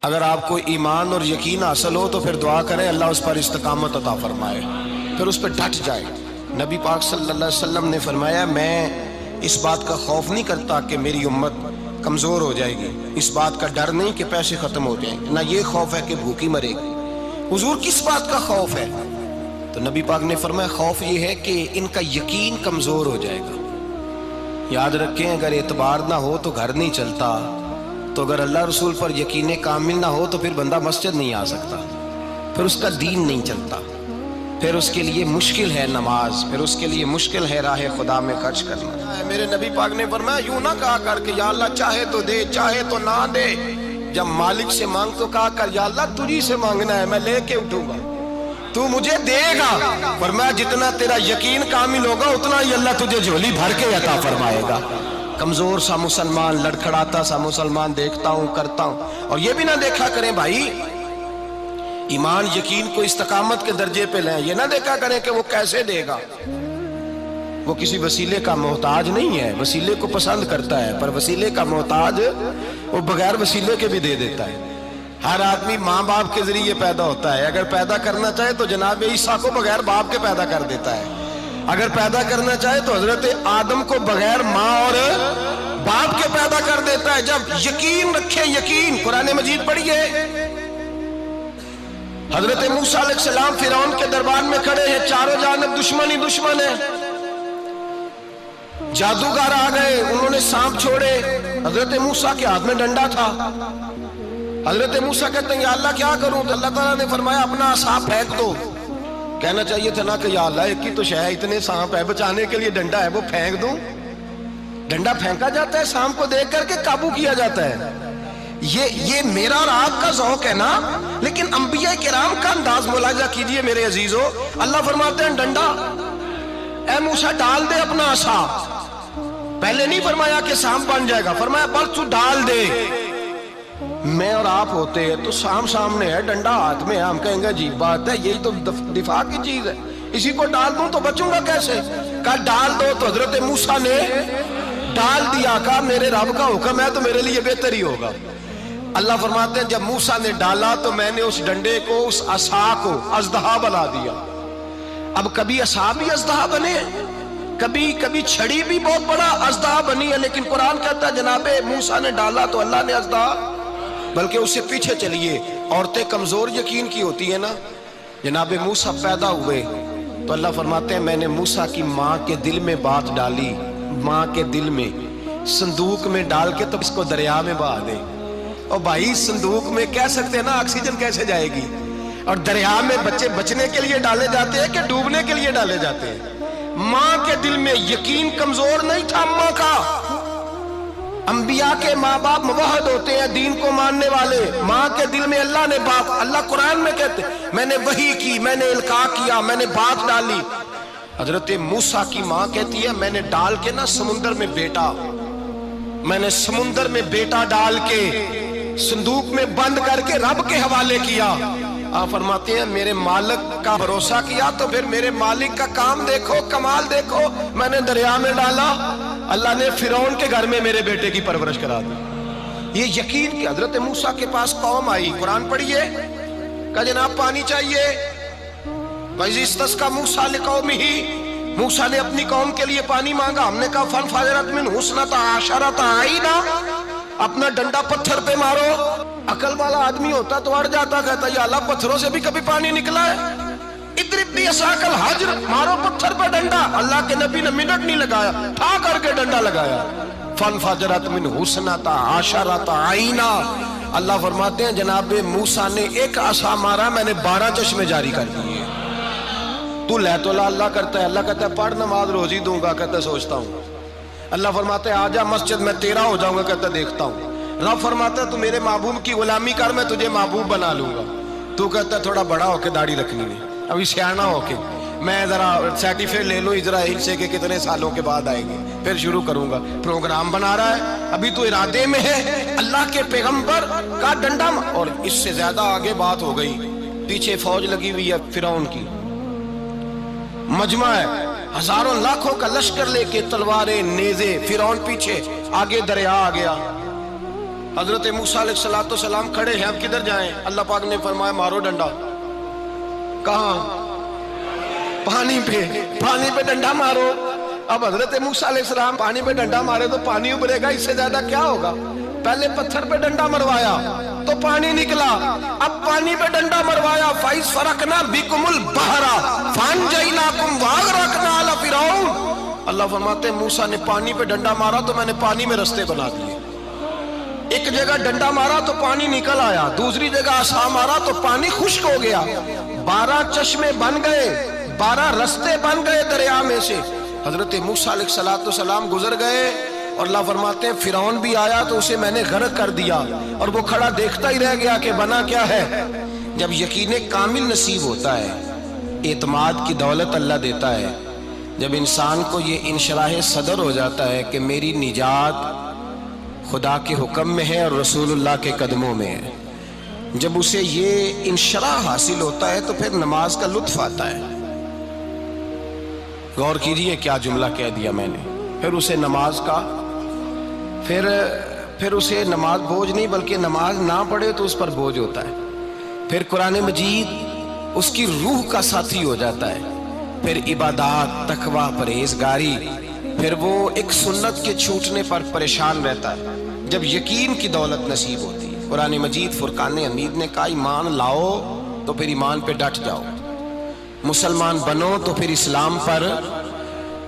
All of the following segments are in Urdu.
اگر آپ کو ایمان اور یقین حاصل ہو تو پھر دعا کریں اللہ اس پر استقامت عطا فرمائے، پھر اس پہ ڈٹ جائے۔ نبی پاک صلی اللہ علیہ وسلم نے فرمایا میں اس بات کا خوف نہیں کرتا کہ میری امت کمزور ہو جائے گی، اس بات کا ڈر نہیں کہ پیسے ختم ہو جائیں، نہ یہ خوف ہے کہ بھوکی مرے گی۔ حضور کس بات کا خوف ہے؟ تو نبی پاک نے فرمایا خوف یہ ہے کہ ان کا یقین کمزور ہو جائے گا۔ یاد رکھیں اگر اعتبار نہ ہو تو گھر نہیں چلتا، تو اگر اللہ رسول پر یقین کامل نہ ہو تو پھر بندہ مسجد نہیں آ سکتا، پھر اس کا دین نہیں چلتا، پھر اس کے لیے مشکل ہے نماز، پھر اس کے لیے مشکل ہے راہ خدا میں خرچ کرنا۔ میرے نبی پاک نے فرمایا یوں نہ کہا کر کہ یا اللہ چاہے تو دے چاہے تو نہ دے، جب مالک سے مانگ تو کہا کر یا اللہ تجھی سے مانگنا ہے، میں لے کے اٹھوں گا، تو مجھے دے گا۔ فرمایا جتنا تیرا یقین کامل ہوگا اتنا ہی اللہ تجھے جھولی بھر کے عطا فرمائے گا۔ کمزور سا مسلمان، لڑکھڑاتا سا مسلمان دیکھتا ہوں کرتا ہوں، اور یہ بھی نہ دیکھا کریں بھائی ایمان یقین کو استقامت کے درجے پہ لیں، یہ نہ دیکھا کریں کہ وہ کیسے دے گا، وہ کسی وسیلے کا محتاج نہیں ہے، وسیلے کو پسند کرتا ہے، پر وسیلے کا محتاج وہ بغیر وسیلے کے بھی دے دیتا ہے۔ ہر آدمی ماں باپ کے ذریعے پیدا ہوتا ہے، اگر پیدا کرنا چاہے تو جناب عیسیٰ کو بغیر باپ کے پیدا کر دیتا ہے، اگر پیدا کرنا چاہے تو حضرت آدم کو بغیر ماں اور باپ کے پیدا کر دیتا ہے۔ جب یقین رکھیں، یقین قرآن مجید پڑھیے، حضرت موسیٰ علیہ السلام فرعون کے دربار میں کھڑے ہیں، چاروں جانب دشمن ہی دشمن ہے، جادوگر آ گئے، انہوں نے سانپ چھوڑے، حضرت موسیٰ کے ہاتھ میں ڈنڈا تھا، حضرت موسیٰ کہتے ہیں یا اللہ کیا کروں؟ تو اللہ تعالیٰ نے فرمایا اپنا عصا پھینک دو۔ کہنا چاہیے تھا نا کہ یا اللہ ایک ہی تو شے ہے، اتنے سانپ ہے، بچانے کے لیے ڈنڈا ہے وہ پھینک دوں؟ ڈنڈا پھینکا جاتا ہے، سانپ کو دیکھ کر کے قابو کیا جاتا ہے۔ یہ میرا اور آپ کا ذوق ہے نا، لیکن انبیاء کرام کا انداز ملاحظہ کیجئے میرے عزیزو۔ اللہ فرماتے ہیں ڈنڈا، اے موسیٰ ڈال دے اپنا عصا، پہلے نہیں فرمایا کہ سانپ بن جائے گا، فرمایا بس تو ڈال دے۔ میں اور آپ ہوتے ہیں تو سام سامنے ہے، ڈنڈا ہاتھ میں ہے، ہم کہیں گے عجیب بات ہے، یہی تو دفاع کی چیز ہے، اسی کو ڈال دوں تو بچوں گا کیسے؟ کہا ڈال دو، تو حضرت موسیٰ نے ڈال دیا، کہا میرے رب کا حکم ہے تو میرے لیے بہتر ہی ہوگا۔ اللہ فرماتے ہیں جب موسیٰ نے ڈالا تو میں نے اس ڈنڈے کو، اس عصا کو اژدہا بنا دیا۔ اب کبھی عصا بھی اژدہا بنے، کبھی چھڑی بھی بہت بڑا اژدہا بنی ہے، لیکن قرآن کہتا ہے جناب موسیٰ نے ڈالا تو اللہ نے اژدہا، بلکہ اس سے پیچھے چلیے، عورتیں کمزور یقین کی ہوتی ہیں نا، جناب موسیٰ پیدا ہوئے تو اللہ فرماتے ہیں میں نے موسیٰ کی ماں کے دل میں بات ڈالی، ماں کے دل میں صندوق میں ڈال کے تو اس کو دریا میں بہا دے۔ اور بھائی صندوق میں کہہ سکتے ہیں نا آکسیجن کیسے جائے گی، اور دریا میں بچے بچنے کے لیے ڈالے جاتے ہیں کہ ڈوبنے کے لیے ڈالے جاتے ہیں؟ ماں کے دل میں یقین کمزور نہیں تھا ماں کا۔ انبیاء کے ماں باپ موحد ہوتے ہیں، دین کو ماننے والے، ماں کے دل میں اللہ نے بات، اللہ قرآن میں کہتے میں نے وحی کی، میں نے القاء کیا، میں نے بات ڈالی۔ حضرت موسیٰ کی ماں کہتی ہے میں نے ڈال کے نا سمندر میں بیٹا، میں نے سمندر میں بیٹا ڈال کے صندوق میں بند کر کے رب کے حوالے کیا۔ آپ فرماتے ہیں میرے مالک کا بھروسہ کیا تو پھر میرے مالک کا کام دیکھو، کمال دیکھو، میں نے دریا میں ڈالا، اللہ نے فرعون کے گھر میں میرے بیٹے کی پرورش کرا دی۔ یہ یقین کہ حضرت موسیٰ کے پاس قوم آئی، قرآن پڑھیے، کہا جناب پانی چاہیے، وَإِذِ اسْتَسْقَىٰ مُوسَىٰ لِقَوْمِهِ، موسیٰ نے اپنی قوم کے لیے پانی مانگا، ہم نے کہا فَانْفَجَرَتْ مِنْهُ اثْنَتَا عَشَرَةَ عَيْنًا، اپنا ڈنڈا پتھر پہ مارو۔ عقل والا آدمی ہوتا تو اڑ جاتا، کہتا یا اللہ پتھروں سے بھی کبھی پانی نکلا ہے؟ اضرب بعصاک الحجر، مارو پتھر پہ ڈنڈا۔ اللہ کے نبی نے منٹ نہیں لگایا، ٹھا کر کے ڈنڈا لگایا، فَانْفَجَرَتْ مِنْهُ اثْنَتَا عَشَرَةَ عَيْنًا۔ اللہ فرماتے ہیں جناب موسیٰ نے ایک عصا مارا، میں نے 12 چشمے جاری کر دیے۔ تو لے تو اللہ کرتا ہے، اللہ کہتا ہے پڑھ نماز روزی دوں گا، کہتا ہے سوچتا ہوں۔ اللہ فرماتے ہیں آجا مسجد میں تیرا ہو جاؤں گا، کہتا ہے دیکھتا ہوں۔ رب فرماتا ہے تو میرے محبوب کی غلامی کر، میں تجھے محبوب بنا لوں گا۔ تو کہتا ہے تھوڑا بڑا ہو کے داڑھی رکھنی ہے، ابھی سیانا ہو کے میں ذرا سرٹیفکیٹ لے لوں اسرائیل سے کہ کتنے سالوں کے بعد آئیں گے، پھر شروع کروں گا۔ پروگرام بنا رہا ہے، ابھی تو ارادے میں ہے۔ اللہ کے پیغمبر کا ڈنڈا، اور اس سے زیادہ آگے بات ہو گئی، پیچھے فوج لگی ہوئی ہے فرعون کی، مجمع ہے، ہزاروں لاکھوں کا لشکر لے کے، تلواریں نیزے، فرعون پیچھے، آگے دریا آ گیا۔ حضرت موسیٰ علیہ السلام کھڑے ہیں، اب کدھر جائیں؟ اللہ پاک نے فرمایا مارو ڈنڈا۔ کہاں؟ پانی پہ ڈنڈا مارو۔ اب حضرت موسیٰ علیہ السلام پانی پہ ڈنڈا مارے تو پانی ابھرے گا، اس سے زیادہ کیا ہوگا؟ پہلے پتھر پہ ڈنڈا مروایا تو پانی نکلا، اب پانی پہ ڈنڈا مروایا، فَإِذْ فَرَقْنَا بِكُمُ الْبَحْرَ فَأَنْجَيْنَاكُمْ وَأَغْرَقْنَا آلَ فِرْعَوْنَ۔ اللہ فرماتے ہیں موسیٰ نے پانی پہ ڈنڈا مارا تو میں نے پانی میں رستے بنا دیے۔ ایک جگہ ڈنڈا مارا تو پانی نکل آیا، دوسری جگہ عصا مارا تو پانی خشک ہو گیا، 12 چشمے بن گئے، 12 رستے بن گئے دریا میں سے۔ حضرت موسیٰ علیہ السلام گزر گئے اور اللہ فرماتے ہیں فرعون بھی آیا تو اسے میں نے غرق کر دیا، اور وہ کھڑا دیکھتا ہی رہ گیا کہ بنا کیا ہے۔ جب یقین کامل نصیب ہوتا ہے، اعتماد کی دولت اللہ دیتا ہے، جب انسان کو یہ انشراح صدر ہو جاتا ہے کہ میری نجات خدا کے حکم میں ہے اور رسول اللہ کے قدموں میں ہے، جب اسے یہ انشراح حاصل ہوتا ہے تو پھر نماز کا لطف آتا ہے۔ غور کیجئے کیا جملہ کہہ دیا میں نے۔ پھر اسے نماز کا پھر اسے نماز بوجھ نہیں، بلکہ نماز نہ پڑھے تو اس پر بوجھ ہوتا ہے۔ پھر قرآن مجید اس کی روح کا ساتھی ہو جاتا ہے، پھر عبادات، تقوی، پرہیزگاری، پھر وہ ایک سنت کے چھوٹنے پر پریشان رہتا ہے جب یقین کی دولت نصیب ہوتی ہے۔ قرآن مجید فرقان حمید نے کہا ایمان لاؤ تو پھر ایمان پہ ڈٹ جاؤ، مسلمان بنو تو پھر اسلام پر۔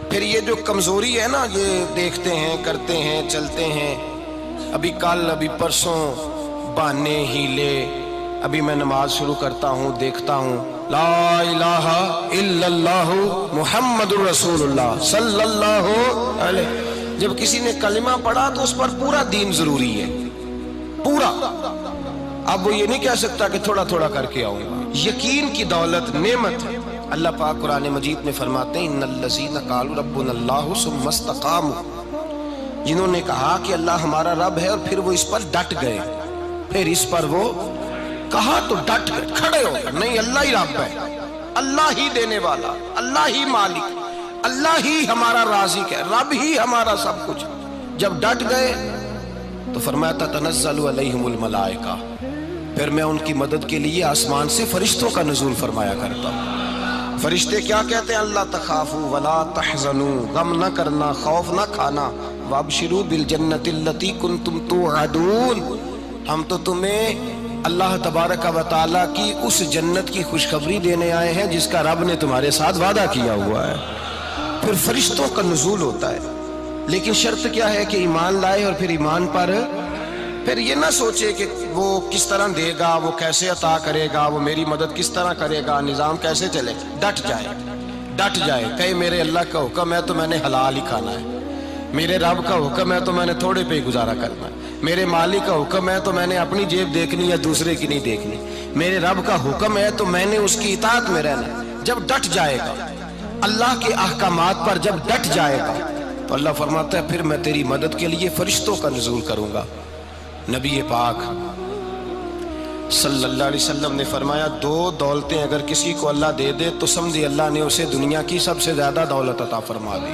پھر یہ جو کمزوری ہے نا، یہ دیکھتے ہیں، کرتے ہیں، چلتے ہیں، ابھی کل، ابھی پرسوں، بہانے، ہیلے، ابھی میں نماز شروع کرتا ہوں، دیکھتا ہوں لا الہ الا اللہ محمد الرسول اللہ صلی اللہ علیہ۔ جب کسی نے کلمہ پڑھا تو اس پر پورا دین ضروری ہے، پورا۔ اب وہ یہ نہیں کہہ سکتا کہ تھوڑا تھوڑا کر کے آؤں گا۔ یقین کی دولت نعمت ہے۔ اللہ پاک قرآن مجید میں فرماتے ہیں ان الذین قالوا ربنا اللہ ثم استقاموا، جنہوں نے کہا کہ اللہ ہمارا رب ہے اور پھر وہ اس پر ڈٹ گئے، پھر اس پر وہ کہا تو ڈٹ گئے، کھڑے ہو گئے، نہیں اللہ ہی رب ہے، اللہ ہی دینے والا، اللہ ہی مالک، اللہ ہی ہمارا رازق ہے، رب ہی ہمارا سب کچھ۔ جب ڈٹ گئے تو فرمایا تتنزل علیہم الملائکہ، پھر میں ان کی مدد کے لیے آسمان سے فرشتوں کا نزول فرمایا کرتا ہوں۔ فرشتے کیا کہتے ہیں؟ اللہ تخافوا ولا تحزنوا، غم نہ کرنا، خوف نہ کھانا، وابشروا بالجنۃ التی کنتم توعدون، ہم تو تمہیں اللہ تبارک و تعالیٰ کی اس جنت کی خوشخبری دینے آئے ہیں جس کا رب نے تمہارے ساتھ وعدہ کیا ہوا ہے۔ پھر فرشتوں کا نزول ہوتا ہے، لیکن شرط کیا ہے کہ ایمان لائے، اور پھر ایمان پر پھر یہ نہ سوچے کہ وہ کس طرح دے گا، وہ کیسے عطا کرے گا، وہ میری مدد کس طرح کرے گا، نظام کیسے چلے، ڈٹ جائے، کہے میرے اللہ کا حکم ہے تو میں نے حلال ہی کھانا ہے، میرے رب کا حکم ہے تو میں نے تھوڑے پہ گزارا کرنا ہے، میرے مالک کا حکم ہے تو میں نے اپنی جیب دیکھنی یا دوسرے کی نہیں دیکھنی، میرے رب کا حکم ہے تو میں نے اس کی اطاعت میں رہنا۔ جب ڈٹ جائے گا اللہ کے احکامات پر، جب ڈٹ جائے گا تو اللہ فرماتا ہے پھر میں تیری مدد کے لیے فرشتوں کا نزول کروں گا۔ نبی پاک صلی اللہ علیہ وسلم نے فرمایا 2 دولتیں اگر کسی کو اللہ دے دے تو سمجھے اللہ نے اسے دنیا کی سب سے زیادہ دولت عطا فرما دی۔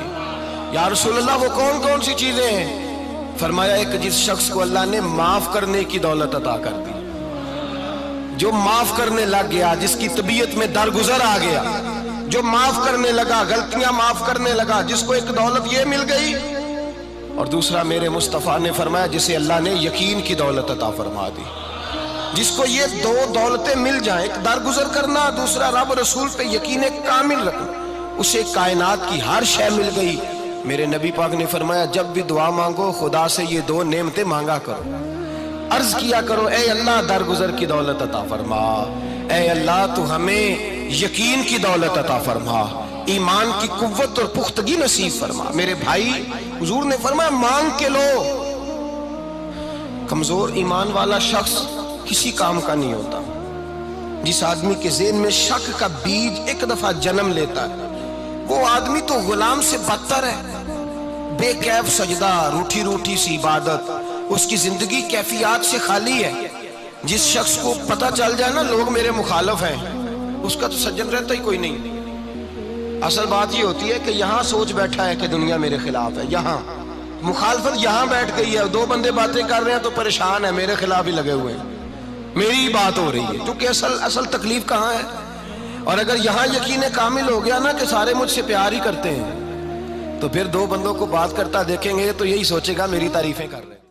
یا رسول اللہ وہ کون کون سی چیزیں ہیں؟ فرمایا ایک جس شخص کو اللہ نے معاف کرنے کی دولت عطا کر دی، جو معاف کرنے لگ گیا، جس کی طبیعت میں درگزر آ گیا، جو معاف کرنے لگا، غلطیاں معاف کرنے لگا، جس کو ایک دولت یہ مل گئی۔ اور دوسرا میرے مصطفیٰ نے فرمایا جسے اللہ نے یقین کی دولت عطا فرما دی۔ جس کو یہ 2 دولتیں مل جائیں، ایک درگزر کرنا، دوسرا رب رسول پہ یقین کامل رکھنا، اسے کائنات کی ہر شے مل گئی۔ میرے نبی پاک نے فرمایا جب بھی دعا مانگو خدا سے یہ 2 نعمتیں مانگا کرو، عرض کیا کرو اے اللہ درگزر کی دولت عطا فرما، اے اللہ تو ہمیں یقین کی دولت عطا فرما، ایمان کی قوت اور پختگی نصیب فرما۔ میرے بھائی حضور نے فرمایا مانگ کے لو۔ کمزور ایمان والا شخص کسی کام کا نہیں ہوتا۔ جس آدمی کے ذہن میں شک کا بیج ایک دفعہ جنم لیتا ہے وہ آدمی تو غلام سے بدتر ہے۔ بے کیف سجدہ، روٹھی روٹھی سی عبادت، اس کی زندگی کیفیات سے خالی ہے۔ جس شخص کو پتہ چل جائے نا لوگ میرے مخالف ہیں، اس کا تو سجن رہتا ہی کوئی نہیں۔ اصل بات یہ ہوتی ہے کہ یہاں سوچ بیٹھا ہے کہ دنیا میرے خلاف ہے، یہاں مخالفت یہاں بیٹھ گئی ہے، دو بندے باتیں کر رہے ہیں تو پریشان ہے، میرے خلاف ہی لگے ہوئے ہیں، میری ہی بات ہو رہی ہے، کیونکہ اصل تکلیف کہاں ہے؟ اور اگر یہاں یقین کامل ہو گیا نا کہ سارے مجھ سے پیار ہی کرتے ہیں، تو پھر دو بندوں کو بات کرتا دیکھیں گے تو یہی سوچے گا میری تعریفیں کر رہے ہیں۔